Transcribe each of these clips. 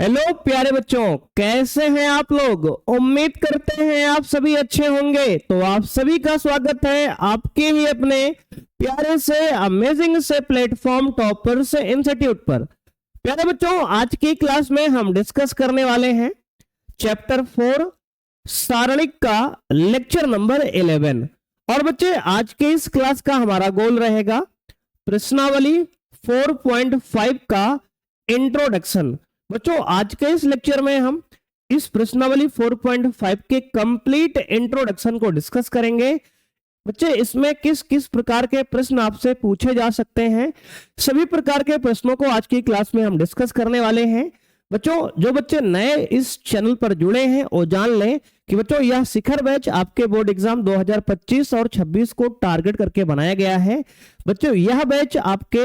Hello प्यारे बच्चों, कैसे हैं आप लोग। उम्मीद करते हैं आप सभी अच्छे होंगे। तो आप सभी का स्वागत है आपके ही अपने प्यारे से अमेजिंग से प्लेटफॉर्म टॉपर्स इंस्टीट्यूट पर। प्यारे बच्चों, आज की क्लास में हम डिस्कस करने वाले हैं चैप्टर 4 सारणिक का लेक्चर नंबर 11। और बच्चे, आज के इस क्लास का हमारा गोल रहेगा प्रश्नावली 4.5 का इंट्रोडक्शन। बच्चों, आज के इस लेक्चर में हम इस प्रश्नावली 4.5 के कंप्लीट इंट्रोडक्शन को डिस्कस करेंगे। बच्चे, इसमें किस किस प्रकार के प्रश्न आपसे पूछे जा सकते हैं, सभी प्रकार के प्रश्नों को आज की क्लास में हम डिस्कस करने वाले हैं। बच्चों, जो बच्चे नए इस चैनल पर जुड़े हैं वो जान लें कि बच्चों यह शिखर बैच आपके बोर्ड एग्जाम 2025 और 26 को टारगेट करके बनाया गया है। बच्चों, यह बैच आपके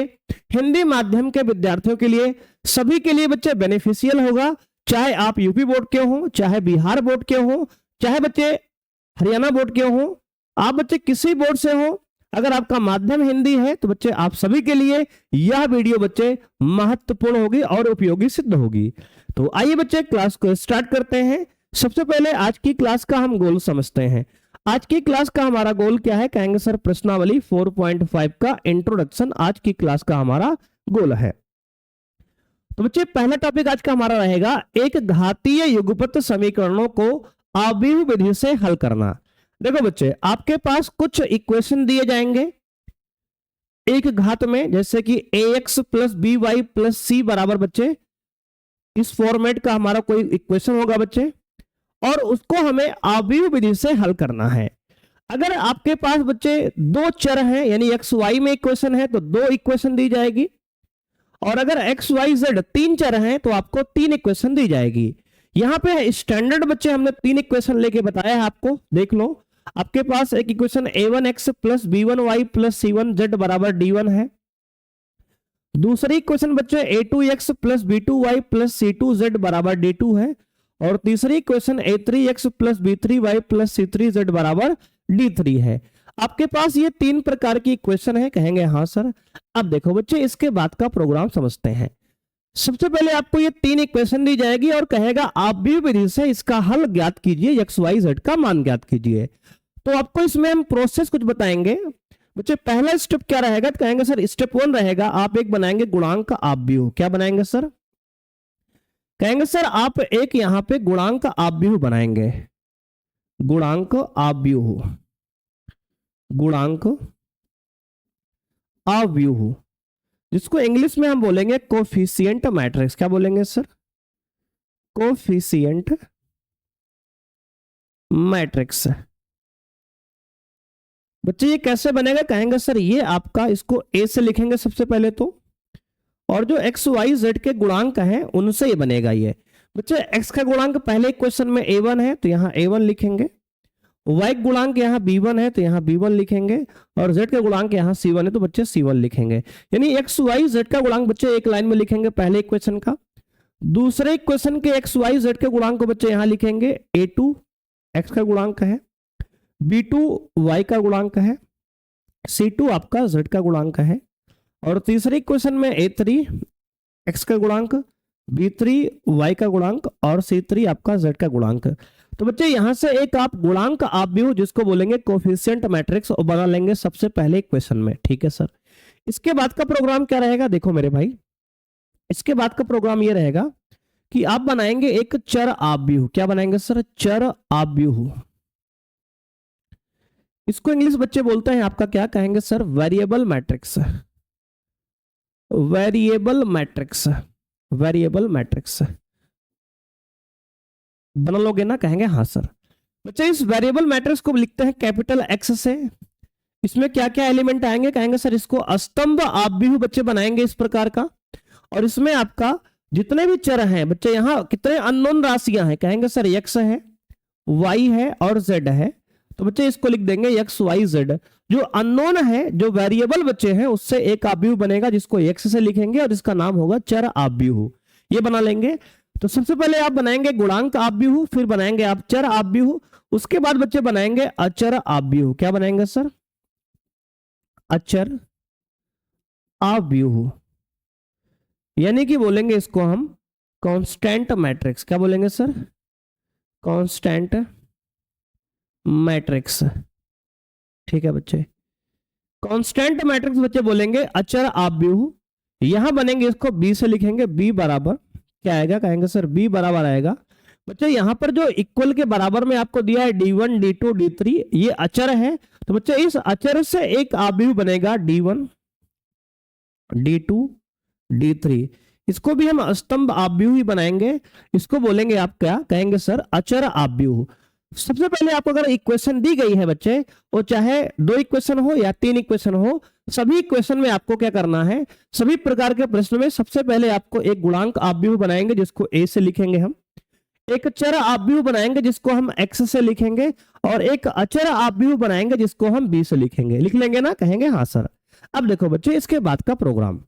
हिंदी माध्यम के विद्यार्थियों के लिए, सभी के लिए बच्चे बेनिफिशियल होगा। चाहे आप यूपी बोर्ड के हो, चाहे बिहार बोर्ड के हो, चाहे बच्चे हरियाणा बोर्ड के हो, आप बच्चे किसी बोर्ड से हो, अगर आपका माध्यम हिंदी है तो बच्चे आप सभी के लिए यह वीडियो बच्चे महत्वपूर्ण होगी और उपयोगी सिद्ध होगी। तो आइए बच्चे क्लास को स्टार्ट करते हैं। सबसे पहले आज की क्लास का हम गोल समझते हैं। आज की क्लास का हमारा गोल क्या है, कहेंगे सर प्रश्नावली 4.5 का इंट्रोडक्शन आज की क्लास का हमारा गोल है। तो बच्चे, पहला टॉपिक आज का हमारा रहेगा एक घातीय युगपत समीकरणों को आव्यूह विधि से हल करना। देखो बच्चे, आपके पास कुछ इक्वेशन दिए जाएंगे एक घात में, जैसे कि ax plus B Y plus C बराबर बच्चे इस फॉर्मेट का हमारा कोई इक्वेशन होगा बच्चे, और उसको हमें आव्यूह विधि से हल करना है। अगर आपके पास बच्चे दो चर हैं, यानी एक्स वाई में इक्वेशन है तो दो इक्वेशन दी जाएगी, और अगर एक्स वाई जेड तीन चर हैं तो आपको तीन इक्वेशन दी जाएगी। यहां पे स्टैंडर्ड बच्चे हमने तीन इक्वेशन लेके बताया है आपको, देख लो। आपके पास एक equation a1x plus b1y plus c1z बराबर d1 है। दूसरी इक्वेशन बच्चे a2x plus b2y plus c2z बराबर d2 है। और तीसरी equation a3x plus b3y plus c3z बराबर d3 है। आपके पास ये तीन प्रकार की इक्वेशन है, कहेंगे हाँ सर। अब देखो बच्चे, इसके बाद का प्रोग्राम समझते हैं। सबसे पहले आपको ये तीन इक्वेशन दी जाएगी और कहेगा आव्यूह विधि से इसका हल ज्ञात कीजिए, एक्स वाई जेड का मान ज्ञात कीजिए। तो आपको इसमें हम प्रोसेस कुछ बताएंगे। बच्चे, पहला स्टेप क्या रहेगा, तो कहेंगे सर स्टेप 1 रहेगा, आप एक बनाएंगे गुणांक आव्यूह। क्या बनाएंगे सर, कहेंगे सर आप एक यहां पे गुणांक आव्यूह बनाएंगे। गुणांक आव्यूह, गुणांक आव्यूह, जिसको इंग्लिश में हम बोलेंगे कोफिशिएंट मैट्रिक्स। क्या बोलेंगे सर, कोफिशिएंट मैट्रिक्स। बच्चे ये कैसे बनेगा, कहेंगे सर ये आपका, इसको ए से लिखेंगे सबसे पहले तो, और जो एक्स वाई जेड के गुणांक हैं उनसे ये बनेगा। ये बच्चे एक्स का गुणांक पहले इक्वेशन में a1 है तो यहाँ a1 लिखेंगे, y गुणांक यहाँ b1 है तो यहाँ b1 लिखेंगे, और z का गुणांक यहाँ c1 है तो बच्चे c1 लिखेंगे। यानी एक्स वाई जेड का गुणांक बच्चे एक लाइन में लिखेंगे पहले इक्वेशन का। दूसरे इक्वेशन के एक्स वाई जेड के गुणांक को बच्चे यहाँ लिखेंगे, a2 x का गुणांक है, b2 y का गुणांक है, c2 आपका z का गुणांक है, और तीसरे इक्वेशन में a3 x का गुणांक, b3 y का गुणांक, और c3 आपका z का गुणांक। तो बच्चे यहां से एक आप गुणांक आव्यूह, जिसको बोलेंगे कोफिशिएंट मैट्रिक्स, और बना लेंगे सबसे पहले इक्वेशन में। ठीक है सर। इसके बाद का प्रोग्राम क्या रहेगा, देखो मेरे भाई, इसके बाद का प्रोग्राम ये रहेगा कि आप बनाएंगे एक चर आव्यूह। क्या बनाएंगे सर, चर आव्यूह। इसको इंग्लिश बच्चे बोलते हैं आपका, क्या कहेंगे sir, variable matrix. Variable matrix, variable matrix बना लोगे ना, कहेंगे हाँ सर। बच्चे इस वेरिएबल मैट्रिक्स को लिखते हैं कैपिटल एक्स से। इसमें क्या क्या एलिमेंट आएंगे, कहेंगे सर इसको स्तंभ आव्यूह बच्चे बनाएंगे इस प्रकार का। और इसमें आपका जितने भी चर हैं बच्चे, यहाँ कितने अननोन राशियां हैं, कहेंगे सर एक्स है, वाई है और जेड है। तो बच्चे इसको लिख देंगे एक्स वाई जेड। जो अननोन है, जो वेरिएबल बच्चे हैं, उससे एक आव्यूह बनेगा जिसको एक्स से लिखेंगे और इसका नाम होगा चर आव्यूह। ये बना लेंगे। तो सबसे पहले आप बनाएंगे गुणांक आव्यूह, फिर बनाएंगे आप चर आव्यूह, उसके बाद बच्चे बनाएंगे अचर आव्यूह। क्या बनाएंगे सर, अचर आव्यूह, यानी कि बोलेंगे इसको हम कांस्टेंट मैट्रिक्स, क्या बोलेंगे सर? Constant matrix. ठीक है बच्चे, कांस्टेंट मैट्रिक्स बच्चे बोलेंगे अचर आव्यूह। यहां बनेंगे, इसको बी से लिखेंगे, बी बराबर क्या आएगा, कहेंगे सर बी बराबर आएगा बच्चे, यहां पर जो इक्वल के बराबर में आपको दिया है d1 d2 d3, ये अचर है। तो बच्चे इस अचर से एक आव्यूह बनेगा d1 d2 d3, इसको भी हम स्तंभ आव्यूह ही बनाएंगे। इसको बोलेंगे आप क्या कहेंगे सर, अचर आव्यूह। सबसे पहले आपको अगर इक्वेशन दी गई है बच्चे, वो चाहे 2 इक्वेशन हो या 3 इक्वेशन हो, सभी इक्वेशन में आपको क्या करना है, सभी प्रकार के प्रश्न में सबसे पहले आपको एक गुणांक आव्यूह बनाएंगे जिसको a से लिखेंगे हम, एक चर आव्यूह बनाएंगे जिसको हम x से लिखेंगे, और एक अचर आव्यूह बनाएंगे जिसको हम b से लिखेंगे। लिख लेंगे ना, कहेंगे हाँ सर। अब देखो बच्चे इसके बाद का प्रोग्राम,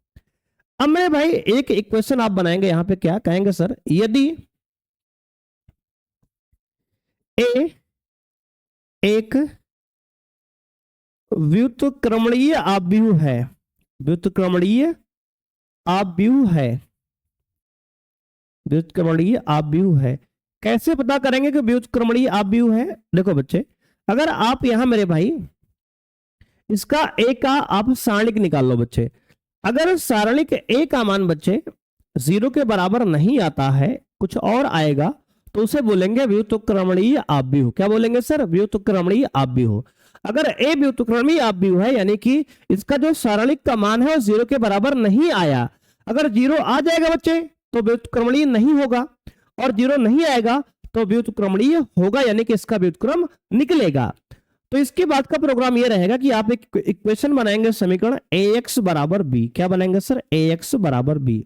अब मेरे भाई एक इक्वेशन आप बनाएंगे यहां पे, क्या कहेंगे सर, यदि a एक व्युत्क्रमणीय आव्यूह है, व्युत्क्रमणीय आव्यूह है, व्युत्क्रमणीय आव्यूह है। कैसे पता करेंगे कि व्युत्क्रमणीय आव्यूह है? देखो बच्चे, अगर आप यहां मेरे भाई इसका a का आप सारणिक निकाल लो बच्चे, अगर सारणिक a का मान बच्चे 0 के बराबर नहीं आता है, कुछ और आएगा, तो उसे बोलेंगे व्युत्क्रमणीय आव्यूह। क्या बोलेंगे सर? व्युत्क्रमणीय आव्यूह। अगर a व्युत्क्रमणीय आव्यूह है, यानी कि इसका जो सारणिक का मान है वो 0 के बराबर नहीं आया, अगर 0 आ जाएगा बच्चे तो व्युत्क्रमणीय नहीं होगा, और 0 नहीं आएगा तो व्युत्क्रमणीय होगा, यानी कि इसका व्युत्क्रम निकलेगा। तो इसके बाद का प्रोग्राम ये रहेगा कि आप एक इक्वेशन बनाएंगे, समीकरण ax बराबर b। क्या बनाएंगे सर? ax बराबर b।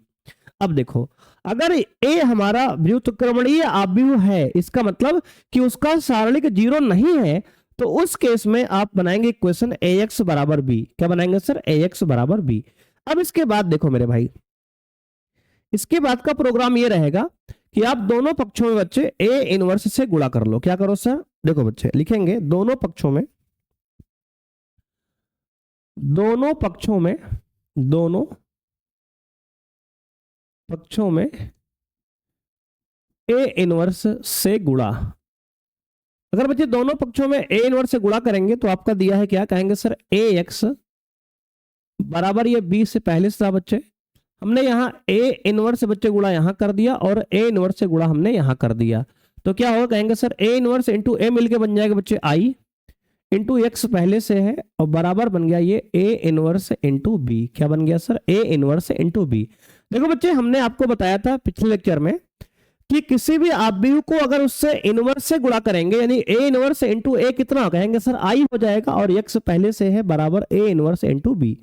अब देखो, अगर a हमारा व्युत्क्रमणीय आव्यूह है, इसका मतलब कि उसका सारणिक 0 नहीं है, तो उस केस में आप बनाएंगे इक्वेशन ax बराबर b। क्या बनाएंगे सर? ax बराबर b। अब इसके बाद देखो मेरे भाई, इसके बाद का प्रोग्राम ये रहेगा कि आप दोनों पक्षों में बच्चे a इनवर्स से गुणा कर लो। क्या करो सर? देखो बच्चे, लिखेंगे दोनों पक्षों में, दोनों पक्षों में, दोनों पक्षों में a इनवर्स से गुणा। अगर बच्चे दोनों पक्षों में a इनवर्स से गुणा करेंगे तो आपका दिया है क्या, कहेंगे सर ax बराबर, ये b से पहले से था बच्चे, हमने यहाँ a इनवर्स से बच्चे गुणा यहाँ कर दिया, और a इनवर्स से गुणा हमने यहाँ कर दिया, तो क्या होगा, कहेंगे sir a inverse into a मिलके बन जाएगा बच्चे i इंटू x पहले से है, और बराबर बन गया ये a इनवर्स इंटू b। क्या बन गया sir? a inverse into b। देखो बच्चे, हमने आपको बताया था पिछले लेक्चर में कि किसी भी आव्यूह को अगर उससे इनवर्स से गुणा करेंगे, यानी a इनवर्स इंटू a कितना, कहेंगे सर i हो जाएगा, और x पहले से है बराबर a इनवर्स इंटू b।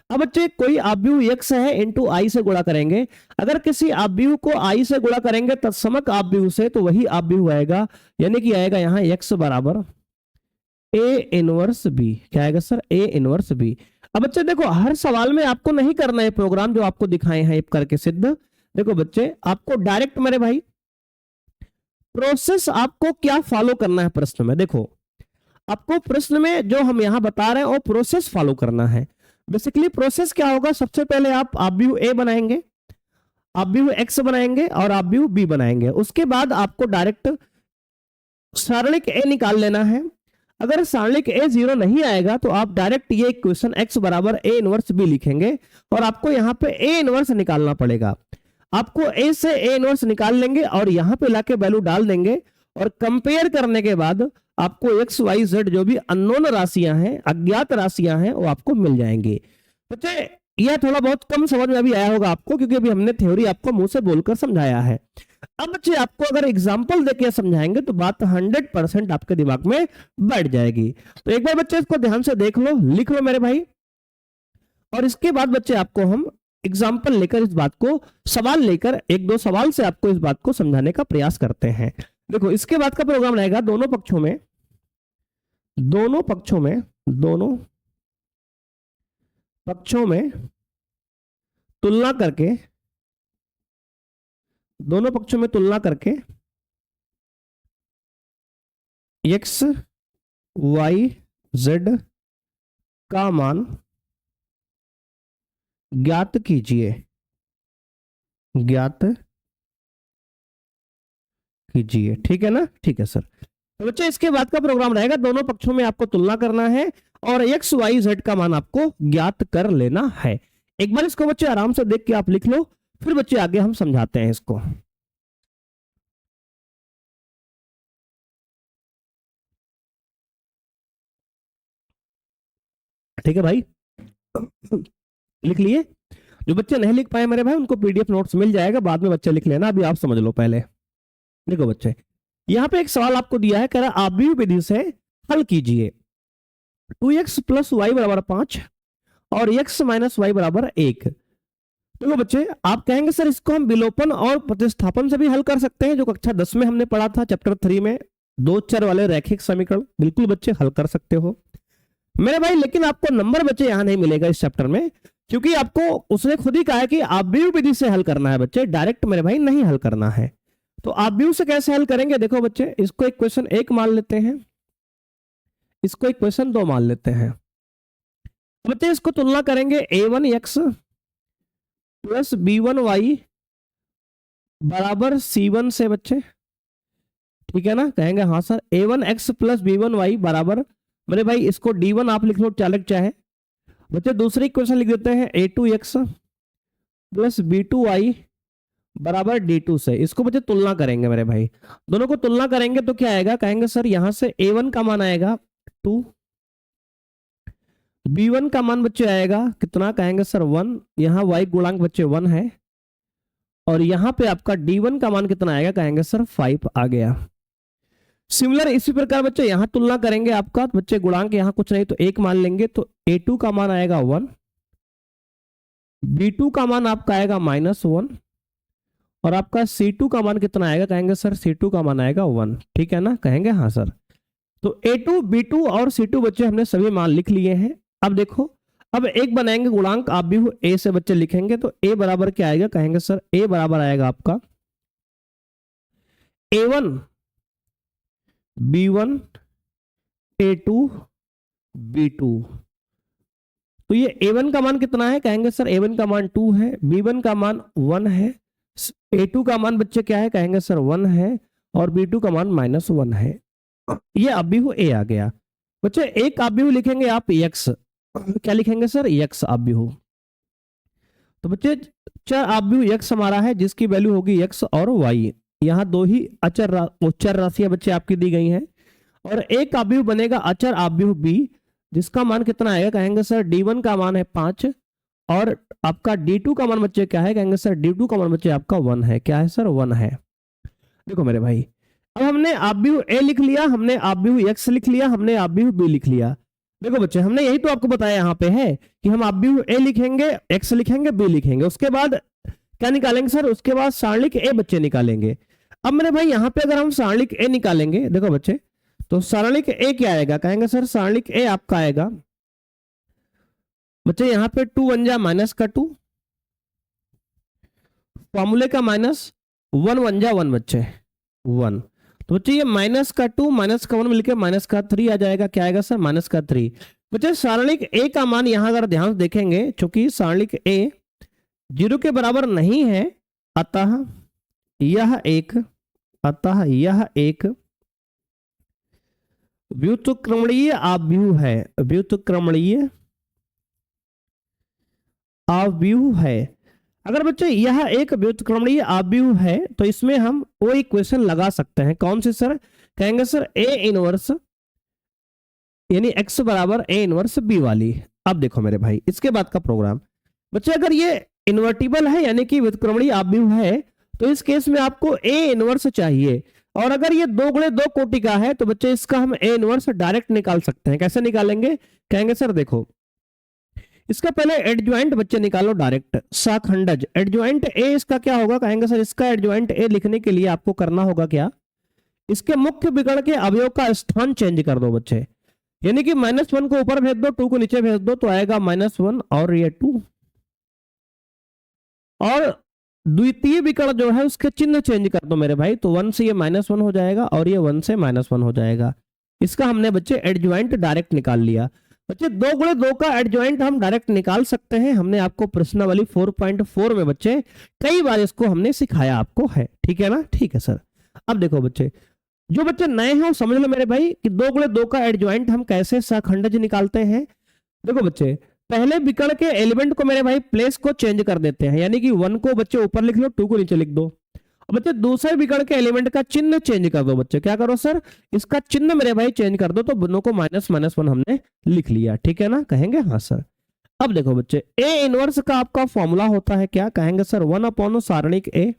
अब बच्चे कोई आव्यूह x है इंटू i से गुणा करेंगे, अगर किसी आव्यूह को i से गुणा करेंगे तत्समक आव्यूह से, तो वही आव्यूह आएगा, यानी कि आएगा यहाँ x बराबर a इनवर्स b। क्या आएगा सर? a inverse b। अब बच्चे देखो, हर सवाल में आपको नहीं करना है प्रोग्राम जो आपको दिखाए हैं करके सिद्ध। देखो बच्चे, आपको डायरेक्ट मेरे भाई प्रोसेस आपको क्या फॉलो करना है प्रश्न में। देखो, आपको प्रश्न में जो हम यहां बता रहे हैं वो प्रोसेस फॉलो करना है। बेसिकली प्रोसेस क्या होगा, सबसे पहले आप आव्यूह a बनाएंगे, आव्यूह x बनाएंगे, और आव्यूह b बनाएंगे। उसके बाद आपको डायरेक्ट सारणिक a निकाल लेना है। अगर सारणिक a 0 नहीं आएगा तो आप डायरेक्ट ये इक्वेशन x बराबर a इनवर्स b लिखेंगे, और आपको यहाँ पे a इनवर्स निकालना पड़ेगा। आपको a से a इनवर्स निकाल लेंगे और यहाँ पे लाके वैल्यू डाल देंगे, और कंपेयर करने के बाद आपको x y z जो भी अननोन राशियां हैं, अज्ञात राशियां हैं, वो आपको मिल जाएंगी। बच्चे, यह थोड़ा बहुत कम समझ में अभी आया होगा आपको, क्योंकि अभी हमने थ्योरी आपको मुंह से बोलकर समझाया है। अब बच्चे, आपको अगर एग्जाम्पल देके समझाएंगे तो बात 100% आपके दिमाग में बैठ जाएगी। तो एक बार बच्चे इसको ध्यान से देख लो, लिख लो मेरे भाई, और इसके बाद बच्चे आपको हम एग्जाम्पल लेकर इस बात को, सवाल लेकर 1-2 सवाल से आपको इस बात को समझाने का प्रयास करते हैं। देखो, इसके बाद का प्रोग्राम रहेगा दोनों पक्षों में, दोनों पक्षों में, दोनों पक्षों में तुलना करके, दोनों पक्षों में तुलना करके x y z का मान ज्ञात कीजिए, ज्ञात कीजिए। ठीक है ना, ठीक है सर। तो बच्चे इसके बाद का प्रोग्राम रहेगा, दोनों पक्षों में आपको तुलना करना है और एक्स वाई जेड का मान आपको ज्ञात कर लेना है। एक बार इसको बच्चे आराम से देख के आप लिख लो, फिर बच्चे आगे हम समझाते हैं इसको। ठीक है भाई, लिख लिए? जो बच्चे नहीं लिख पाए मेरे भाई, उनको पीडीएफ नोट्स मिल जाएगा, बाद में बच्चे लिख लेना, अभी आप समझ लो पहले। देखो बच्चे, यहाँ पे एक सवाल आपको दिया है, कह रहा आव्यूह विधि से हल कीजिए 2x प्लस वाई बराबर 5 और x माइनस वाई बराबर 1। देखो बच्चे, आप कहेंगे सर इसको हम विलोपन और प्रतिस्थापन से भी हल कर सकते हैं, जो कक्षा 10 में हमने पढ़ा था चैप्टर 3 में, दो चर वाले रैखिक समीकरण। बिल्कुल बच्चे हल कर सकते हो मेरे भाई, लेकिन आपको नंबर बच्चे यहां नहीं मिलेगा इस चैप्टर में, क्योंकि आपको उसने खुद ही कहा है कि आव्यूह विधि से हल करना है बच्चे, डायरेक्ट मेरे भाई नहीं हल करना है। तो आव्यूह से कैसे हल करेंगे? देखो बच्चे, इसको इक्वेशन 1 मान लेते हैं, इसको इक्वेशन 2 मान लेते हैं। बच्चे इसको तुलना करेंगे a1x प्लस b1y बराबर c1 से बच्चे। ठीक है ना, कहेंगे हाँ सर a1x प्लस b1y बराबर, मेरे भाई इसको d1 आप लिख लो चालक चाहे बच्चे। दूसरी इक्वेशन लिख देते हैं a2x प्लस b2y बराबर d2 से। इसको बच्चे तुलना करेंगे मेरे भाई, दोनों को तुलना करेंगे तो क्या आएगा? कहेंगे सर यहां से a1 का मान आएगा 2, b1 का मान बच्चे आएगा कितना? कहेंगे सर 1, यहाँ y गुणांक बच्चे 1 है, और यहाँ पे आपका d1 का मान कितना आएगा? कहेंगे सर 5 आ गया। सिमिलर इसी प्रकार बच्चे यहाँ तुलना करेंगे आपका, तो बच्चे गुणांक यहाँ कुछ नहीं तो 1 मान लेंगे, तो a2 का मान आएगा 1, b2 का मान आपका आएगा -1, और आपका C2 का मान कितना आएगा? कहेंगे सर C2 का मान आएगा 1। ठीक है ना, कहेंगे हाँ सर। तो A2, B2 और C2 बच्चे हमने सभी मान लिख लिए हैं। अब देखो, अब एक बनाएंगे गुणांक आव्यूह A से बच्चे लिखेंगे, तो A बराबर क्या आएगा? कहेंगे सर A बराबर आएगा आपका A1 B1 A2 B2। तो ये A1 का मान कितना है? कहेंगे सर A1 का मान 2 है, B1 का मान 1 है, A2 का मान बच्चे क्या है? कहेंगे सर 1 है, और B2 का मान -1 है। ये आव्यूह A आ गया बच्चे। एक आव्यूह लिखेंगे आप x, क्या लिखेंगे सर? x आव्यूह। तो बच्चे चर आव्यूह x हमारा है, जिसकी वैल्यू होगी x और y। यहाँ दो ही चर राशियां बच्चे आपकी दी गई हैं, और एक आव्यूह बनेगा अचर आव्यूह b, जिसका मान कितना आएगा? कहेंगे सर d1 का मान है 5, और आपका d2 का मान बच्चे क्या है? कहेंगे सर d2 का मान बच्चे आपका 1 है। क्या है सर? 1 है। देखो मेरे भाई, अब हमने आव्यूह A लिख लिया, हमने आव्यूह X लिख लिया, हमने आव्यूह B लिख लिया। देखो बच्चे, हमने यही तो आपको बताया यहाँ पे है कि हम आव्यूह A लिखेंगे, X लिखेंगे, B लिखेंगे, उसके बाद क्या निकालेंगे सर? उसके बाद सारणिक A बच्चे निकालेंगे। अब मेरे भाई यहाँ पे अगर हम सारणिक A निकालेंगे, देखो बच्चे, तो सारणिक A क्या आएगा? कहेंगे सर सारणिक A आपका आएगा बच्चे यहाँ पे 2 1 जा -2, फॉर्मूले का -1 1 जा 1 बच्चे 1। तो बच्चे ये -2 -1 मिलकर -3 आ जाएगा। क्या आएगा सर? -3। बच्चे सारणिक A का मान यहां अगर ध्यान से देखेंगे, चूंकि सारणिक A 0 के बराबर नहीं है, अतः यह एक व्युत्क्रमणीय आव्यूह है, व्युत्क्रमणीय आव्यूह है। अगर बच्चे यह एक व्युत्क्रमणीय आव्यूह है, तो इसमें हम वो इक्वेशन लगा सकते हैं। कौन सी सर? कहेंगे सर A इनवर्स, यानी x बराबर A इनवर्स B वाली। अब देखो मेरे भाई, इसके बाद का प्रोग्राम बच्चे, अगर ये इन्वर्टिबल है यानी कि व्युत्क्रमणीय आव्यूह है, तो इस केस में आपको A इनवर्स चाहिए, और अगर ये 2 गुणे 2 कोटि का है, तो बच्चे इसका हम A इनवर्स डायरेक्ट निकाल सकते हैं। कैसे निकालेंगे? कहेंगे सर देखो, इसका पहले एडज्वाइंट बच्चे निकालो डायरेक्ट, साखंडज एडज्वाइंट A इसका क्या होगा? कहेंगे सर इसका एडज्वाइंट A लिखने के लिए आपको करना होगा क्या? इसके मुख्य विकर्ण के अवयव का स्थान चेंज कर दो बच्चे, यानी कि -1 को ऊपर भेज दो, 2 को नीचे भेज दो, तो आएगा -1 और ये 2, और द्वितीय विकर्ण जो है उसके चिन्ह चेंज कर दो मेरे भाई, तो 1 से ये -1 हो जाएगा, और ये 1 से -1 हो जाएगा। इसका हमने बच्चे एडज्वाइंट डायरेक्ट निकाल लिया। बच्चे 2 गुणे 2 का एडज्वाइंट हम डायरेक्ट निकाल सकते हैं, हमने आपको प्रश्नावली 4.4 में बच्चे कई बार इसको हमने सिखाया आपको है। ठीक है ना? ठीक है सर। अब देखो बच्चे, जो बच्चे नए हैं वो समझ लो मेरे भाई कि 2 गुणे 2 का एडजॉइंट हम कैसे सहखंडज निकालते हैं। देखो बच्चे, पहले विकर्ण के एलिमेंट को मेरे भाई प्लेस को चेंज कर देते हैं, यानी कि 1 को बच्चे ऊपर लिख लो, 2 को नीचे लिख दो। अब बच्चे दूसरे विकर्ण के एलिमेंट का चिन्ह चेंज कर दो। बच्चे क्या करो सर, इसका चिन्ह मेरे भाई चेंज कर दो, तो दोनों को माइनस माइनस 1 हमने लिख लिया, ठीक है ना, कहेंगे हाँ सर। अब देखो बच्चे, ए इनवर्स का आपका फॉर्मूला होता है क्या, कहेंगे सर 1 सारणिक ए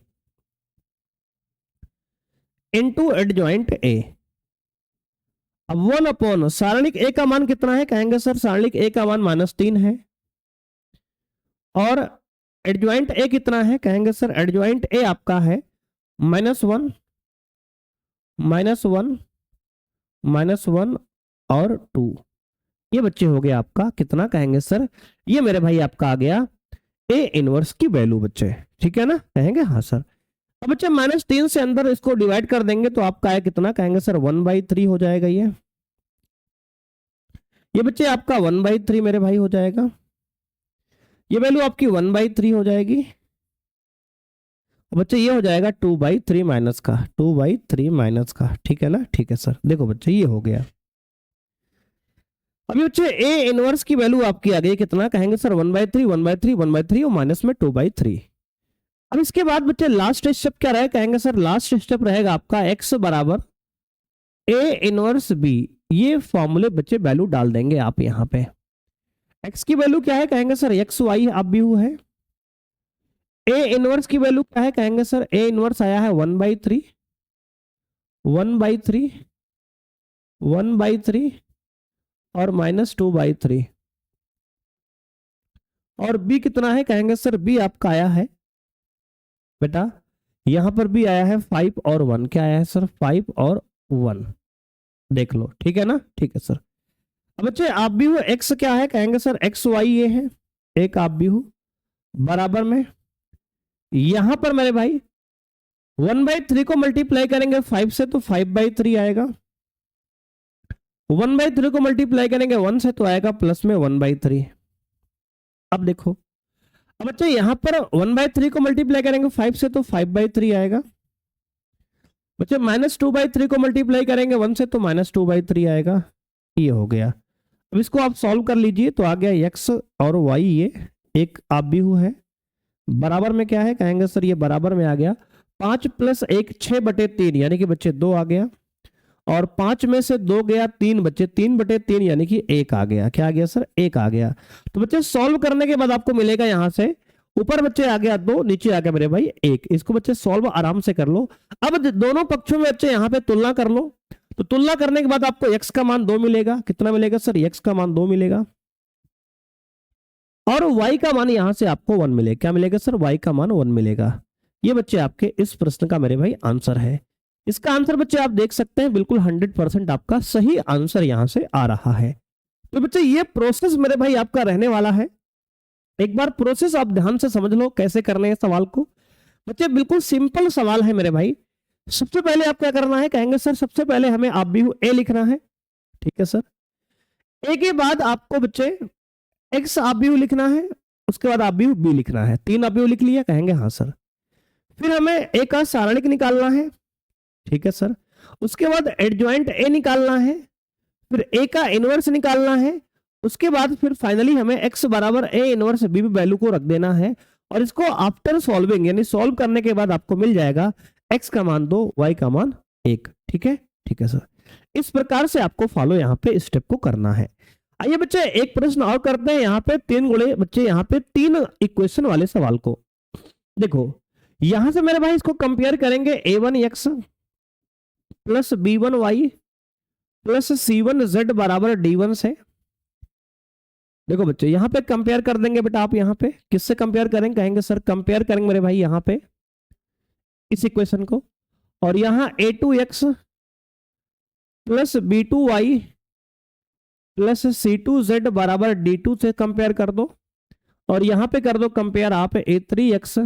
इंटू एडजॉइंट ए। अब 1 सारणिक ए का मान कितना है, कहेंगे सर सारणिक ए का मान -3 है। और एडजॉइंट ए कितना है, कहेंगे सर एडजॉइंट ए आपका है -1 -1 और 2। ये बच्चे हो गए आपका कितना, कहेंगे सर ये मेरे भाई आपका आ गया ए इनवर्स की वैल्यू बच्चे, ठीक है ना, कहेंगे हाँ सर। अब बच्चे -3 से अंदर इसको डिवाइड कर देंगे तो आपका है कितना, कहेंगे सर 1/3 हो जाएगा। ये बच्चे आपका 1/3 मेरे भाई हो जाएगा, ये वैल्यू आपकी 1/3 हो जाएगी। बच्चे ये हो जाएगा 2/3 माइनस का, 2/3 माइनस का, ठीक है ना, ठीक है सर। देखो बच्चे ये हो गया। अभी बच्चे ए इनवर्स की वैल्यू आपकी आ गई कितना, कहेंगे सर 1/3 1/3 1/3 और माइनस में 2/3। अब इसके बाद बच्चे लास्ट स्टेप क्या रहेगा, कहेंगे सर लास्ट स्टेप रहेगा आपका x बराबर ए इनवर्स बी। ये फॉर्मूले बच्चे वैल्यू डाल देंगे आप यहाँ पे। x की वैल्यू क्या है, कहेंगे सर एक्स वाई आप भी है। ए इनवर्स की वैल्यू क्या है, कहेंगे सर ए इनवर्स आया है 1/3 1/3 1/3 और -2/3। और b कितना है, कहेंगे सर b आपका आया है बेटा, यहां पर भी आया है 5 और 1। क्या आया है सर, 5 और 1, देख लो, ठीक है ना, ठीक है सर। अब बच्चे आप भी हो x क्या है, कहेंगे सर एक्स वाई ये है, एक आप भी हो बराबर में यहां पर मेरे भाई 1/3 को मल्टीप्लाई करेंगे 5 से तो 5/3 आएगा, 1/3 को मल्टीप्लाई करेंगे 1 से तो आएगा प्लस में 1/3। अब देखो, अब बच्चे यहां पर 1/3 को मल्टीप्लाई करेंगे 5 से तो 5/3 आएगा। बच्चे -2/3 को मल्टीप्लाई करेंगे 1 से तो -2/3 आएगा। ये हो गया। अब इसको आप सॉल्व कर लीजिए तो आ गया x और y, ये एक आप भी है बराबर में क्या है, कहेंगे सर ये बराबर में आ गया 5 + 1 6/3, यानी कि बच्चे 2 आ गया। और 5 में से 2 गया 3, बच्चे 3/3 यानी कि 1 आ गया। क्या आ गया सर, 1 आ गया। तो बच्चे सॉल्व करने के बाद आपको मिलेगा यहां से ऊपर बच्चे आ गया 2, नीचे आ गया मेरे भाई 1। इसको बच्चे सॉल्व आराम से कर लो। अब दोनों पक्षों में बच्चे यहाँ पे तुलना कर लो, तो तुलना करने के बाद आपको x का मान 2 मिलेगा। कितना मिलेगा सर, x का मान 2 मिलेगा और y का मान यहां से आपको 1 मिलेगा। क्या मिलेगा सर, y का मान 1 मिलेगा। ये बच्चे आपके इस प्रश्न का मेरे भाई आंसर है। इसका आंसर बच्चे आप देख सकते हैं बिल्कुल 100% आपका सही आंसर यहां से आ रहा है। तो बच्चे ये प्रोसेस मेरे भाई आपका रहने वाला है। एक बार प्रोसेस आप ध्यान से समझ लो कैसे करने हैं सवाल को। बच्चे बिल्कुल सिंपल सवाल है मेरे भाई। सबसे पहले आप क्या करना है, कहेंगे सर सबसे पहले हमें आप भी ए लिखना है, ठीक है सर। ए के बाद आपको बच्चे एक्स आप भी लिखना है, उसके बाद आप भी बी लिखना है। 3 आप भी लिख लिया, कहेंगे हाँ सर। फिर हमें ए का सारणिक निकालना है, ठीक है सर। उसके बाद एडजॉइंट ए निकालना है, फिर ए का इनवर्स निकालना है। उसके बाद फिर फाइनली हमें x बराबर ए इनवर्स बी वैल्यू को रख देना है। और इसको आफ्टर सॉल्विंग यानी सॉल्व करने के बाद आपको मिल जाएगा x का मान 2, y का मान 1। ठीक है, ठीक है सर। इस प्रकार से आपको फॉलो यहाँ पे स्टेप को करना है। आइए बच्चे एक प्रश्न और करते हैं। यहाँ पे 3 गुणे बच्चे यहाँ पे 3 इक्वेशन वाले सवाल को देखो। यहां से मेरे भाई इसको कंपेयर करेंगे a1x plus b1y plus c1z बराबर d1 से। देखो बच्चे यहाँ पे कंपेयर कर देंगे बेटा आप। यहाँ पे किससे कंपेयर करेंगे, कहेंगे सर कंपेयर करेंगे मेरे भाई यहाँ पे इस इक्वेशन को। और यहाँ a2x plus b2y plus c2z बराबर d2 से कंपेयर कर दो। और यहाँ पे कर दो कंपेयर आप a3x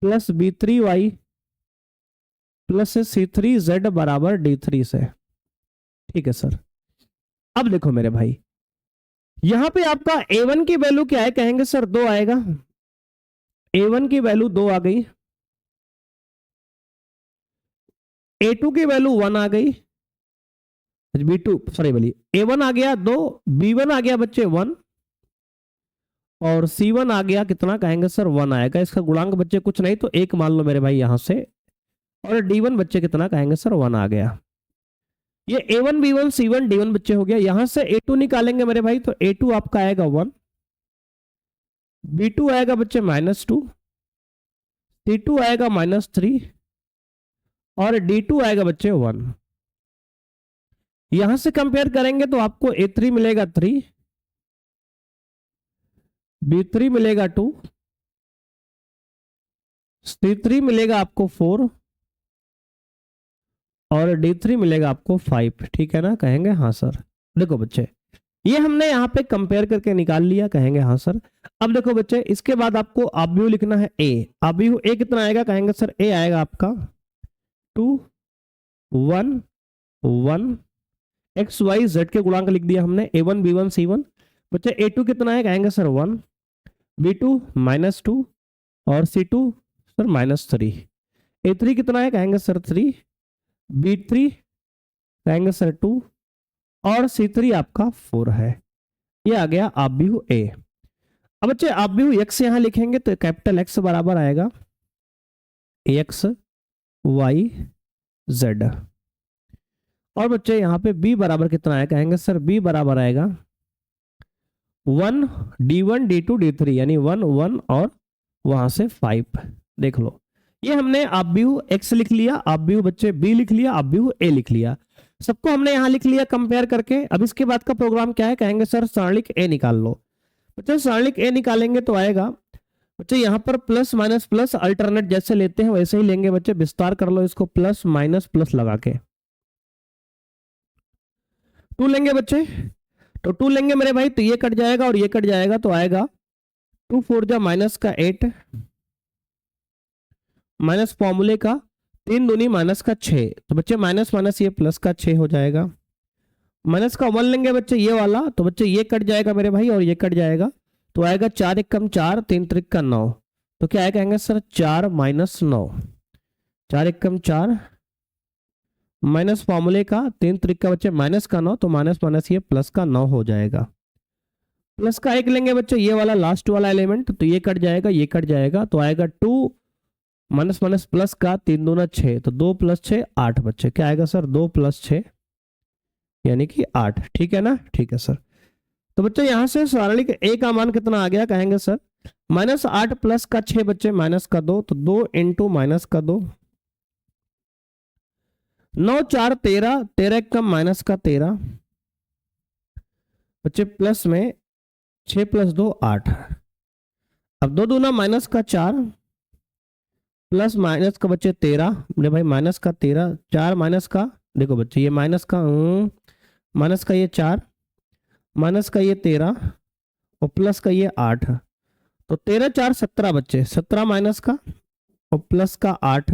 plus b3y plus c3z बराबर d3 से। ठीक है सर। अब देखो मेरे भाई यहां पे आपका a1 की वैल्यू क्या है, कहेंगे सर 2 आएगा। a1 की वैल्यू 2 आ गई। A2 की वैल्यू 1 आ गई, B2 सॉरी बोलिए A1 आ गया 2, B1 आ गया बच्चे 1 और C1 आ गया कितना कहेंगे सर 1 आएगा। इसका गुणांक बच्चे कुछ नहीं तो 1 मान लो मेरे भाई यहां से, और D1 बच्चे कितना कहेंगे सर 1 आ गया। ये A1 B1 C1 D1 बच्चे हो गया। यहां से A2 निकालेंगे मेरे भाई तो A2 आपका आएगा 1, B2 आएगा बच्चे -2, C2 आएगा -3 और D2 आएगा बच्चे 1। यहां से कंपेयर करेंगे तो आपको A3 मिलेगा 3, B3 मिलेगा 2, C3 मिलेगा आपको 4 और D3 मिलेगा आपको 5। ठीक है ना, कहेंगे हाँ सर। देखो बच्चे ये हमने यहाँ पे कंपेयर करके निकाल लिया, कहेंगे हाँ सर। अब देखो बच्चे इसके बाद आपको आव्यूह लिखना है A। आव्यूह A कितना आएगा कहेंगे सर A आएगा आपका 2 1 1, एक्स वाई जेड के गुणांक लिख दिया हमने A1 B1 C1। बच्चे A2 कितना है कहेंगे सर 1, B2 -2 और C2 सर -3। A3 कितना है कहेंगे सर 3, B3 कहेंगे सर 2 और C3 आपका 4 है। ये आ गया आव्यूह A। अब बच्चे आव्यूह X यहां लिखेंगे तो कैपिटल X बराबर आएगा X Y Z। और बच्चे यहाँ पे B बराबर कितना है कहेंगे सर B बराबर आएगा 1 D1 D2 D3 यानी 1 1 और वहां से 5। देख लो ये हमने आव्यूह X लिख लिया, आव्यूह बच्चे B लिख लिया, आव्यूह A लिख लिया, सबको हमने यहां लिख लिया कंपेयर करके। अब इसके बाद का प्रोग्राम क्या है कहेंगे सर सारणिक A निकाल लो। बच्चे सारणिक A निकालेंगे तो आएगा बच्चे यहाँ पर प्लस माइनस प्लस अल्टरनेट जैसे लेते हैं वैसे ही लेंगे बच्चे। विस्तार कर लो इसको प्लस माइनस प्लस लगा के 2 लेंगे बच्चे, तो 2 लेंगे मेरे भाई तो ये कट जाएगा और ये कट जाएगा तो आएगा 2 4 जा माइनस का 8 माइनस फॉर्मूले का 3 दूनी माइनस का 6, तो बच्चे माइनस माइनस ये प्लस का 6 हो जाएगा। माइनस का 1 लेंगे बच्चे ये वाला तो बच्चे ये कट जाएगा मेरे भाई और ये कट जाएगा तो आएगा 4 एकम 4 3 त्रिक 9। तो क्या आएगा कहेंगे सर 4 - 9, 4 एकम 4 माइनस फॉर्मूले का 3 त्रिक बच्चे माइनस का 9 तो माइनस माइनस ये प्लस का 9 हो जाएगा। प्लस का 1 लेंगे बच्चे ये वाला लास्ट वाला एलिमेंट तो ये कट जाएगा ये कट जाएगा तो आएगा 2 माइनस माइनस प्लस का 3 दूना 6 तो 2 + 6 8 बच्चे। क्या आएगा सर 2 + 6 यानी कि 8। ठीक है ना, ठीक है सर। तो बच्चे यहां से सारणिक A का मान कितना आ गया कहेंगे सर -8 प्लस का 6 बच्चे माइनस का 2 तो 2 × माइनस का 2 9 4 13 13 एकम माइनस का 13 बच्चे प्लस में 6 + 2 8। अब 2 दूना माइनस का 4 प्लस माइनस का बच्चे 13 मेरे भाई माइनस का 13 4 माइनस का देखो बच्चे ये माइनस का ये 4 माइनस का ये 13 और प्लस का ये 8 तो 13 4 17 बच्चे 17 माइनस का और प्लस का 8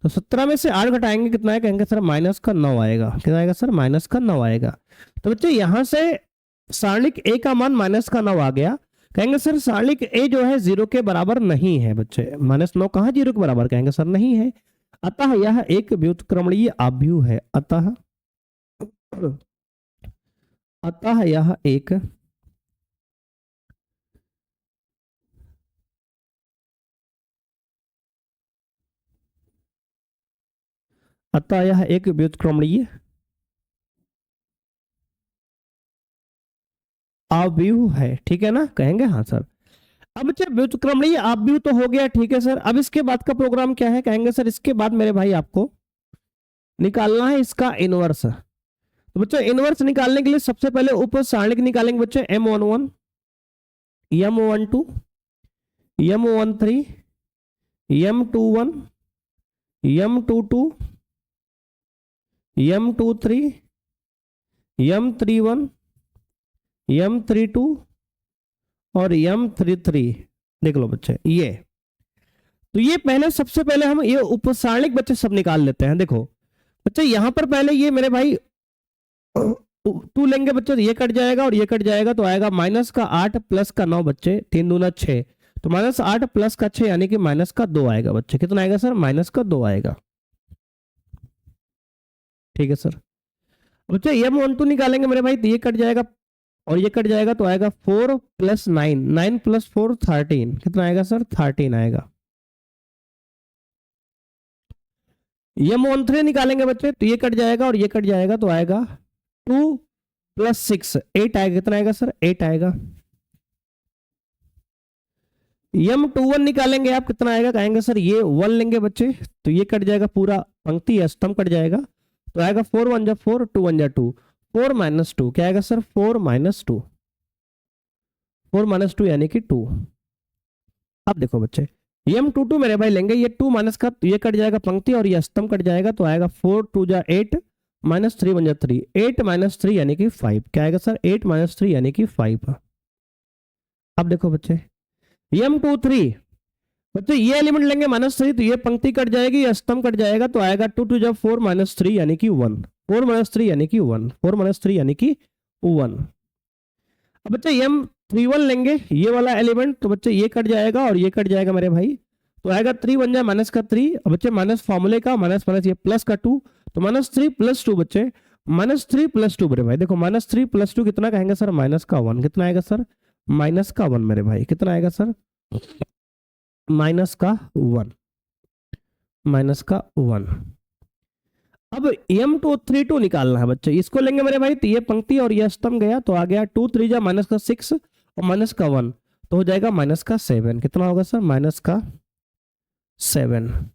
तो 17 में से 8 घटाएंगे कितना है कहेंगे सर माइनस का 9 आएगा। कितना आएगा सर माइनस का 9 आएगा। तो बच्चे यहां से सारणिक A का मान माइनस का 9 आ गया। कहेंगे सर सारणिक A जो है 0 के बराबर नहीं है बच्चे। -9 कहाँ 0 के बराबर कहेंगे सर नहीं है। अतः यह एक व्युत्क्रमणीय आव्यूह है। अतः यह एक व्युत्क्रमणीय आव्यूह है। ठीक है ना, कहेंगे हाँ सर। अब अच्छा व्युत्क्रमणीय आव्यूह तो हो गया, ठीक है सर। अब इसके बाद का प्रोग्राम क्या है कहेंगे सर इसके बाद मेरे भाई आपको निकालना है इसका इनवर्स। तो बच्चों इनवर्स निकालने के लिए सबसे पहले ऊपर सारणिक निकालेंगे बच्चे M11 M12 M13 M21 M22 M23 M31 M32 और M33। देख लो बच्चे ये तो ये पहले सबसे पहले हम ये उपसारणिक बच्चे सब निकाल लेते हैं। देखो बच्चे यहां पर पहले ये मेरे भाई 2 लेंगे बच्चे, ये कट जाएगा और ये कट जाएगा तो आएगा माइनस का 8 प्लस का 9 बच्चे 3 दूना 6 तो -8 प्लस का 6 यानी कि -2 आएगा बच्चे। कितना आएगा सर -2 आएगा। ठीक है सर। बच्चे M12 निकालेंगे मेरे भाई, तो ये कट जाएगा और ये कट जाएगा, तो आएगा 4 + 9, 9 + 4 13, कितना आएगा सर? 13 आएगा। M13 निकालेंगे बच्चे, तो ये कट जाएगा और ये कट जाएगा, तो आएगा 2 + 6 8 आएगा, कितना आएगा सर? 8 आएगा। M21 निकालेंगे आप, कितना आएगा? कहेंगे सर ये 1 लेंगे बच्चे, तो ये कट जाएगा, पूरा पंक्ति स्तंभ कट जाएगा, तो आएगा 4 × 1 = 4, 2 × 1 = 2, 4 - 2, क्या आएगा सर? 4 - 2, 4 - 2 यानी कि 2। अब देखो बच्चे M22 मेरे भाई लेंगे, ये 2 माइनस का, तो ये कट जाएगा पंक्ति और ये स्तंभ कट जाएगा, तो आएगा 4 × 2 = 8, -3 × 1 = 3, 8 - 3 यानी कि 5, क्या आएगा सर? 8 - 3 यानी कि 5। अब देखो बच्चे M23 बच्चे ये एलिमेंट लेंगे -3, तो ये पंक्ति कट जाएगी, ये स्तंभ कट जाएगा, तो आएगा 2 × 2 = 4 - 3 यानी कि 1, 4 - 3 यानी कि 1, 4 - 3 यानी कि 1। अब बच्चे M31 लेंगे ये वाला एलिमेंट, तो बच्चे ये कट जाएगा और ये कट जाएगा मेरे भाई, तो आएगा 3 × 1 = -3, और बच्चे माइनस फॉर्मूले का माइनस माइनस ये प्लस का 2, तो -3 + 2 बच्चे, -3 + 2 मेरे भाई, देखो -3 + 2 कितना कहेंगे सर? -1, कितना आएगा सर? -1 मेरे भाई, कितना आएगा सर? -1, -1। अब M232 निकालना है बच्चे, इसको लेंगे मेरे भाई, तो ये पंक्ति और ये स्तंभ गया, तो आ गया 2 × 3 = -6 और -1, तो हो जाएगा -7, कितना होगा सर? -7।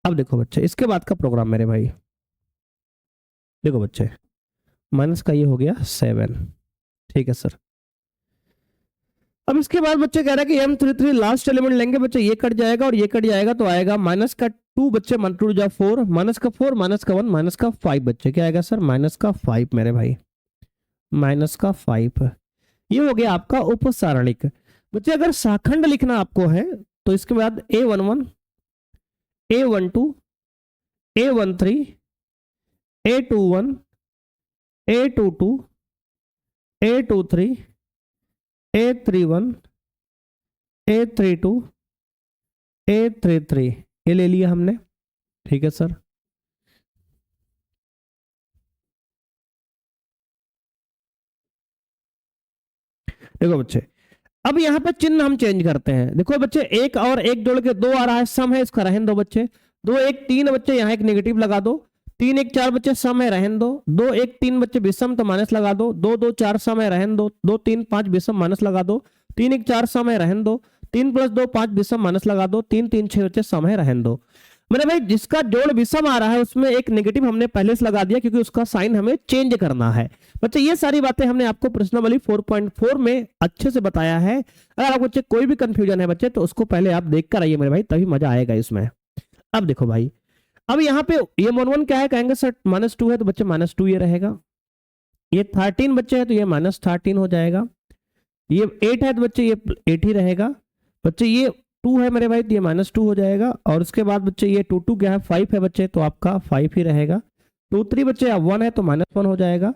अब देखो बच्चे इसके बाद का प्रोग्राम मेरे भाई, देखो बच्चे माइनस का ये हो गया 7, ठीक है सर। अब इसके बाद बच्चे कह रहा है कि M33 लास्ट एलिमेंट लेंगे बच्चे, ये कट जाएगा और ये कट जाएगा, तो आएगा -2 बच्चे, 1 × 2 = 4, -4 -1 -5 बच्चे, क्या आएगा सर? -5 मेरे भाई, -5। ये हो गया आपका उपसारणिक। बच्चे अगर शाखंड लिखना आपको है, तो इसके बाद A11 A12 A13 A21 A22 A23 A31 A32 A33 ये ले लिया हमने, ठीक है सर। देखो बच्चे अब यहाँ पे चिन्ह हम चेंज करते हैं। देखो बच्चे एक और एक जोड़ के 2 आ रहा है, सम है, इसका रहने दो बच्चे। 2 1 3 बच्चे, यहाँ एक नेगेटिव लगा दो। 3 1 4 बच्चे सम है, रहने दो। 2 1 3 बच्चे विषम, तो माइनस लगा दो। 2 2 4 सम है, रहने दो। 2 3 5 विषम, माइनस लगा दो। 3 1 4 सम है, रहने दो। 3 + 2 5 विषम, माइनस लगा दो। 3 3 6 बच्चे सम है, रहने दो। मेरे भाई जिसका जोड़ विषम आ रहा है उसमें एक नेगेटिव हमने पहले से लगा दिया, क्योंकि उसका साइन हमें चेंज करना है। बच्चे ये सारी बातें हमने आपको प्रश्नावली 4.4 में अच्छे से बताया है। अगर आपको बच्चे कोई भी कंफ्यूजन है बच्चे, तो उसको पहले आप देख कर आइए मेरे भाई, तभी मजा आएगा इसमें। अब देखो भाई, अब यहाँ पे ये -1 क्या है? कहेंगे सर -2 है, तो बच्चे -2 ये रहेगा। ये 13 बच्चे है, तो ये -13 हो जाएगा। ये 8 है, तो बच्चे ये 8 ही रहेगा। बच्चे ये 2 है मेरे भाई, तो ये -2 हो जाएगा। और उसके बाद बच्चे ये 2 2 क्या है? 5 है बच्चे, तो आपका 5 ही रहेगा। 2 3 बच्चे अब 1 है, तो -1 हो जाएगा।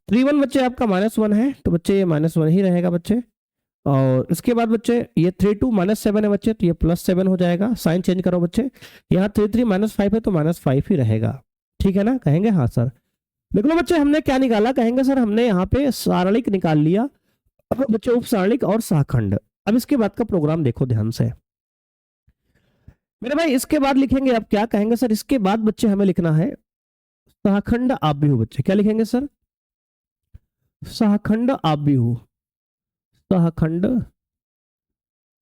3 1 बच्चे आपका -1 है, तो बच्चे ये -1 ही रहेगा बच्चे। और इसके बाद बच्चे ये 3 2 -7 है बच्चे, तो ये +7 हो जाएगा। साइन चेंज करो बच्चे, यहाँ 3 3 -5 है, तो -5 ही रहेगा। ठीक है ना? कहेंगे हाँ सर। देख लो बच्चे हमने क्या निकाला? कहेंगे सर हमने यहाँ पे सारणिक निकाल लिया। अब बच्चे उप सारणिक और शाखंड। अब इसके बाद का प्रोग्राम देखो ध्यान से मेरे भाई। इसके बाद लिखेंगे अब क्या? कहेंगे सर इसके बाद बच्चे हमें लिखना है शाखंड आव्यूह। बच्चे क्या लिखेंगे सर? शाखंड आव्यूह, शाखंड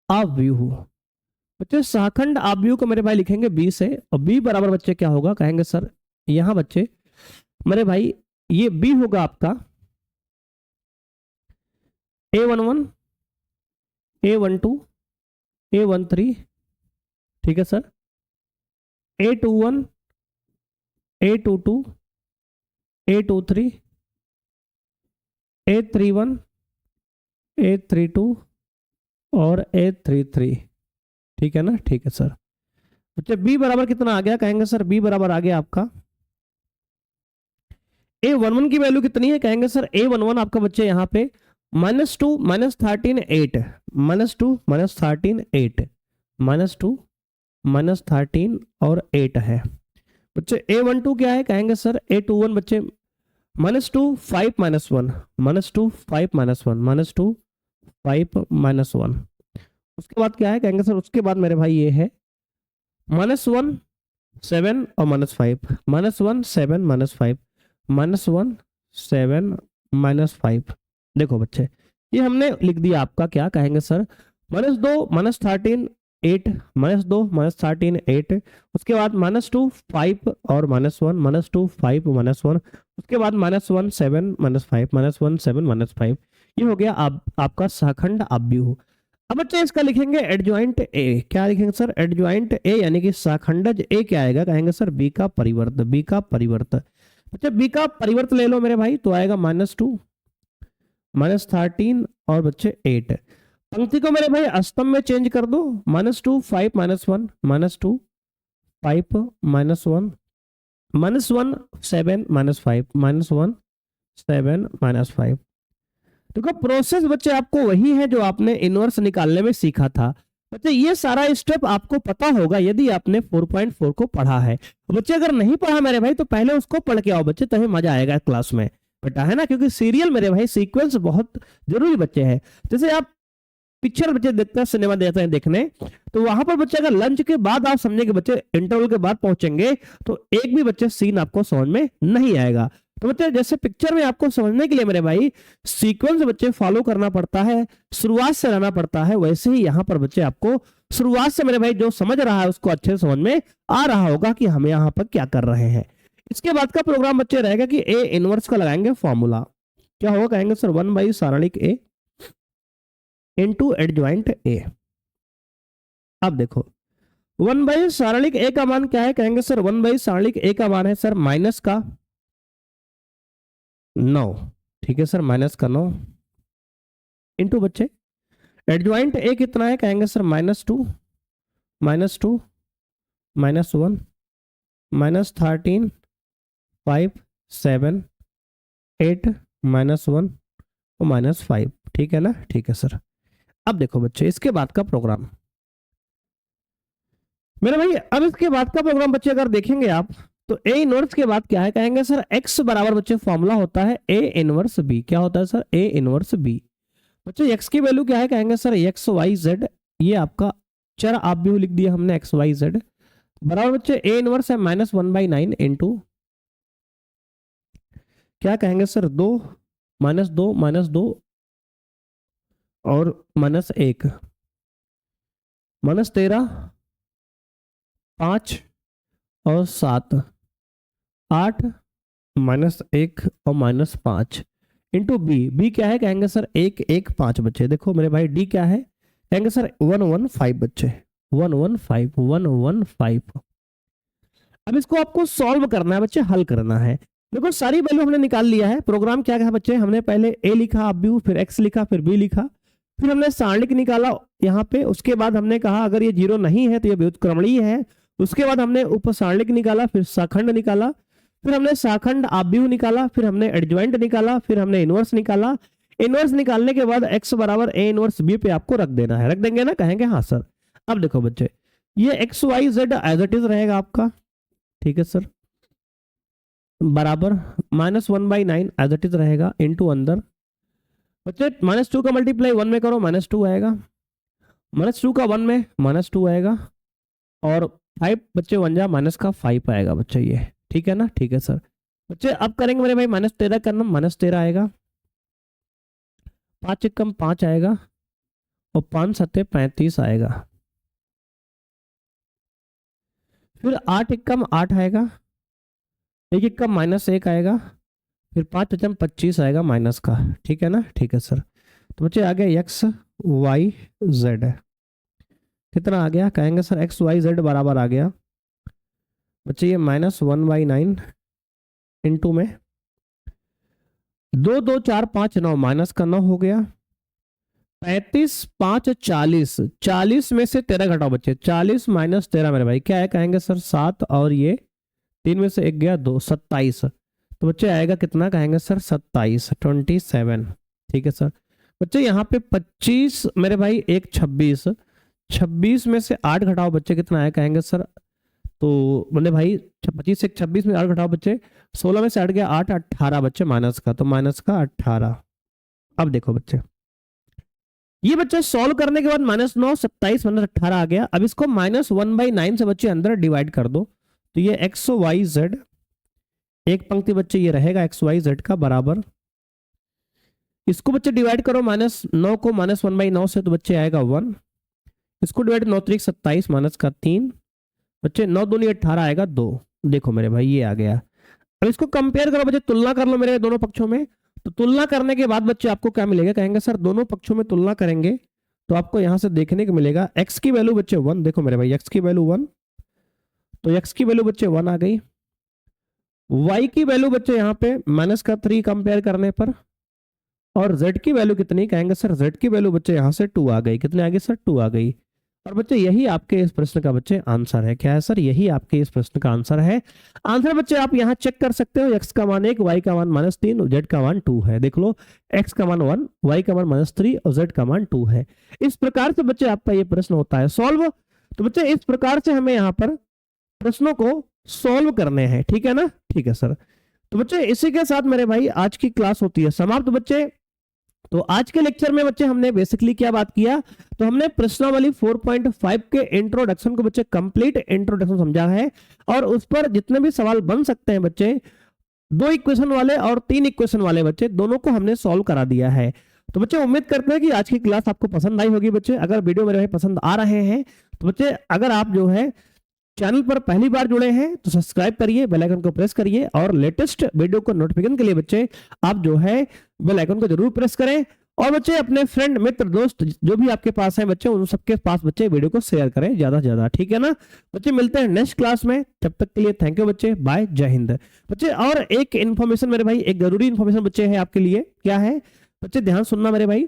आव्यूह। बच्चे शाखंड आव्यूह को मेरे भाई लिखेंगे B से, और B बराबर बच्चे क्या होगा? कहेंगे सर यहां बच्चे मेरे भाई ये B होगा आपका A11 A12 A13, ठीक है sir. A21 A22 A23 A31 A32 और A33, ठीक है ना? ठीक है सर। बच्चे B बराबर कितना आ गया? कहेंगे सर B बराबर आ गया आपका A11 की वैल्यू कितनी है? कहेंगे सर A11 आपका बच्चे यहाँ पे -2 -13 8 -2 -13 8 -2 -13 और 8 है। बच्चे A12 क्या है, कहेंगे सर A21 बच्चे -2 5 -1 -2 5 -1 -2 5 -1। उसके बाद क्या है, कहेंगे सर उसके बाद मेरे भाई ये है -1 7 और -5 -1 7 -5 -1 7 -5। देखो बच्चे ये हमने लिख दिया आपका, क्या कहेंगे सर -2 -13 8 -2 -13 8। उसके बाद -2 5 और -1 -2 5 -1। उसके बाद -1 7 -5 -1 7 -5। ये हो गया आपका सहखंड आव्यूह। अब बच्चे इसका लिखेंगे एडजॉइंट ए। क्या लिखेंगे सर, एडजॉइंट ए यानी कि सहखंडज ए क्या आएगा, कहेंगे सर बी का परिवर्त, बी का परिवर्त। बच्चे बी का परिवर्त ले लो मेरे भाई, तो आएगा -2 -13 और बच्चे 8। पंक्ति को मेरे भाई अस्तंभ में चेंज कर दो, -2 5 -1 -2 5 -1 -1 7 -5 -1 7 -5। देखो प्रोसेस बच्चे आपको वही है जो आपने इनवर्स निकालने में सीखा था। बच्चे ये सारा स्टेप आपको पता होगा यदि आपने 4.4 को पढ़ा है। बच्चे अगर नहीं पढ़ा मेरे भाई तो पहले उसको पढ़ के आओ बच्चे, तभी मजा आएगा क्लास में बेटा, है ना, क्योंकि सीरियल मेरे भाई सीक्वेंस बहुत जरूरी बच्चे है। जैसे आप पिक्चर बच्चे देखते हैं, सिनेमा देखते हैं देखने, तो वहां पर बच्चे अगर लंच के बाद आप समझेंगे बच्चे इंटरवल के बाद पहुंचेंगे तो एक भी बच्चे सीन आपको समझ में नहीं आएगा। तो बच्चे जैसे पिक्चर में आपको समझने के लिए मेरे भाई सीक्वेंस बच्चे फॉलो करना पड़ता है, शुरुआत से रहना पड़ता है, वैसे ही यहाँ पर बच्चे आपको शुरुआत से मेरे भाई जो समझ रहा है उसको अच्छे से समझ में आ रहा होगा कि हम यहाँ पर क्या कर रहे हैं। इसके बाद का प्रोग्राम बच्चे रहेगा कि ए इनवर्स का लगाएंगे फॉर्मूला। क्या होगा, कहेंगे सर 1 सारणिक ए इंटू एडजॉइंट ए। अब देखो 1 सारणिक ए का मान क्या है, कहेंगे सर 1 सारणिक ए का मान है सर माइनस का 9। ठीक है सर, माइनस का 9 इंटू बच्चे एडजॉइंट ए कितना है, कहेंगे सर -2 -2 -1 -13 5 7 8 -1 और -5। ठीक है ना, ठीक है सर। अब देखो बच्चे इसके बाद का प्रोग्राम मेरे भाई, अब इसके बाद का प्रोग्राम बच्चे अगर देखेंगे आप तो ए इनवर्स के बाद क्या है, कहेंगे सर x बराबर बच्चे फॉर्मूला होता है ए इनवर्स बी। क्या होता है सर, ए इनवर्स बी। बच्चे x की वैल्यू क्या है, कहेंगे सर एक्स वाई जेड, ये आपका चर आव्यूह लिख दिया हमने एक्स वाई जेड, बराबर बच्चे ए इनवर्स है -1/9 इंटू क्या कहेंगे सर 2 -2 और -1 -13 5 और 7 8 -1 और -5 इंटू बी क्या है, कहेंगे सर 1 1 5 बच्चे। देखो मेरे भाई डी क्या है, कहेंगे सर 115 बच्चे, 115। अब इसको आपको सॉल्व करना है बच्चे, हल करना है। देखो सारी वैल्यू हमने निकाल लिया है। प्रोग्राम क्या है बच्चे, हमने पहले ए लिखा आव्यूह, फिर एक्स लिखा, फिर बी लिखा, फिर हमने सारणिक निकाला यहाँ पे। उसके बाद हमने कहा अगर ये 0 नहीं है तो ये व्युत्क्रमणीय है। उसके बाद हमने उपसारणिक निकाला, फिर शाखंड निकाला, फिर हमने शाखंड आव्यूह निकाला, फिर हमने एडजॉइंट निकाला, फिर हमने इनवर्स निकाला। इनवर्स निकालने के बाद x बराबर ए इनवर्स बी पे आपको रख देना है। रख देंगे ना, कहेंगे हाँ सर। अब देखो बच्चे ये X Y Z as it is रहेगा आपका, ठीक है सर, बराबर -1/9 एज इट इज रहेगा इंटू अंदर बच्चे -2 का मल्टीप्लाई 1 में करो -2 आएगा, -2 का 1 में -2 आएगा, और 5 बच्चे 1 जा -5 आएगा बच्चे ये। ठीक है ना, ठीक है सर। बच्चे अब करेंगे मेरे भाई -13 करना, -13 आएगा, 5 एकम 5 आएगा, और 5 सत्ते 35 आएगा, फिर 8 एकम 8 आएगा, 1 एकम -1 आएगा, फिर 5 अचम 25 आएगा माइनस का। ठीक है ना, ठीक है सर। तो बच्चे आ गया एक्स वाई जेड, कितना आ गया, कहेंगे सर एक्स वाई जेड बराबर आ गया बच्चे ये -1/9 इंटू में 2 2 4 5 9 माइनस का 9 हो गया, 35 5 40, 40 में से 13 घटाओ बच्चे, 40 - 13 मेरे भाई क्या है, कहेंगे सर 7, और ये 3 में से 1 गया 2, 27। तो बच्चे आएगा कितना, कहेंगे सर 27 27। ठीक है सर। बच्चे यहाँ पे 25 मेरे भाई 1 26, 26 में से 8 घटाओ बच्चे कितना आया, कहेंगे सर तो बोले भाई 25 से 26 में 8 घटाओ बच्चे, 16 में से 8 गया 8, 18 बच्चे माइनस का, तो माइनस का 18। अब देखो बच्चे, ये बच्चे सॉल्व करने के बाद -9 27 माइनस 18 आ गया। अब इसको -1/9 से बच्चे अंदर डिवाइड कर दो, तो ये एक्स वाई जेड, एक पंक्ति बच्चे ये रहेगा एक्स वाई जेड का बराबर, इसको बच्चे डिवाइड करो -9 को -1/9 से, तो बच्चे आएगा 1, इसको डिवाइड 9 3 27 माइनस का 3 बच्चे, 9 दूनी 18 आएगा 2। देखो मेरे भाई ये आ गया। अब इसको कंपेयर करो बच्चे, तुलना कर लो मेरे दोनों पक्षों में, तो तुलना करने के बाद बच्चे आपको क्या मिलेगा, कहेंगे सर दोनों पक्षों में तुलना करेंगे तो आपको यहां से देखने को मिलेगा x की वैल्यू बच्चे 1, देखो मेरे भाई x की वैल्यू 1, तो x की वैल्यू बच्चे 1 आ गई, y की वैल्यू बच्चे यहाँ पे -3 कंपेयर करने पर, और z की वैल्यू कितनी, कहेंगे सर z की वैल्यू बच्चे यहाँ से 2 आ गई, कितने आ गई सर 2 आ गई। और बच्चे यही आपके इस प्रश्न का बच्चे आंसर है। क्या है सर, यही आपके इस प्रश्न का आंसर है। आंसर बच्चे आप यहाँ चेक कर सकते हो, x का मान 1, y का मान -3, z का मान 2 है। देख लो x का मान 1, y का मान -3 और z का मान 2 है। इस प्रकार से बच्चे आपका ये प्रश्न होता है सॉल्व। तो बच्चे इस प्रकार से हमें यहाँ पर प्रश्नों को सॉल्व करने हैं, ठीक है ना, ठीक है सर। तो बच्चे इसी के साथ मेरे भाई आज की क्लास होती है समाप्त बच्चे। तो आज के लेक्चर में बच्चे हमने बेसिकली क्या बात किया, तो हमने प्रश्नावली 4.5 के इंट्रोडक्शन को बच्चे कंप्लीट इंट्रोडक्शन समझा है, और उस पर जितने भी सवाल बन सकते हैं बच्चे, 2 इक्वेशन वाले और 3 इक्वेशन वाले बच्चे, दोनों को हमने सॉल्व करा दिया है। तो बच्चे उम्मीद करते हैं कि आज की क्लास आपको पसंद आई होगी बच्चे। अगर वीडियो मेरे भाई पसंद आ रहे हैं तो बच्चे, अगर आप जो है चैनल पर पहली बार जुड़े हैं तो सब्सक्राइब करिए, बेल आइकन को प्रेस करिए, और लेटेस्ट वीडियो को नोटिफिकेशन के लिए बच्चे आप जो है बेल आइकन को जरूर प्रेस करें। और बच्चे अपने फ्रेंड मित्र दोस्त जो भी आपके पास हैं बच्चे, उन सबके पास बच्चे वीडियो को शेयर करें ज्यादा से ज्यादा, ठीक है ना बच्चे। मिलते हैं नेक्स्ट क्लास में, तब तक के लिए थैंक यू बच्चे, बाय, जय हिंद बच्चे। और एक इन्फॉर्मेशन मेरे भाई, एक जरूरी इन्फॉर्मेशन बच्चे है आपके लिए, क्या है बच्चे, ध्यान सुनना मेरे भाई।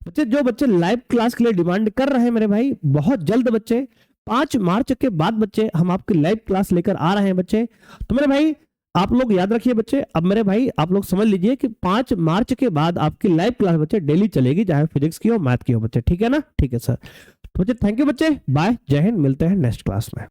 बच्चे जो बच्चे लाइव क्लास के लिए डिमांड कर रहे हैं मेरे भाई, बहुत जल्द बच्चे 5 मार्च के बाद बच्चे हम आपकी लाइव क्लास लेकर आ रहे हैं बच्चे। तो मेरे भाई आप लोग याद रखिए बच्चे, अब मेरे भाई आप लोग समझ लीजिए कि 5 मार्च के बाद आपकी लाइव क्लास बच्चे डेली चलेगी, चाहे फिजिक्स की हो मैथ की हो बच्चे, ठीक है ना, ठीक है सर। तो बच्चे थैंक यू बच्चे, बाय, जय हिंद, मिलते हैं नेक्स्ट क्लास में।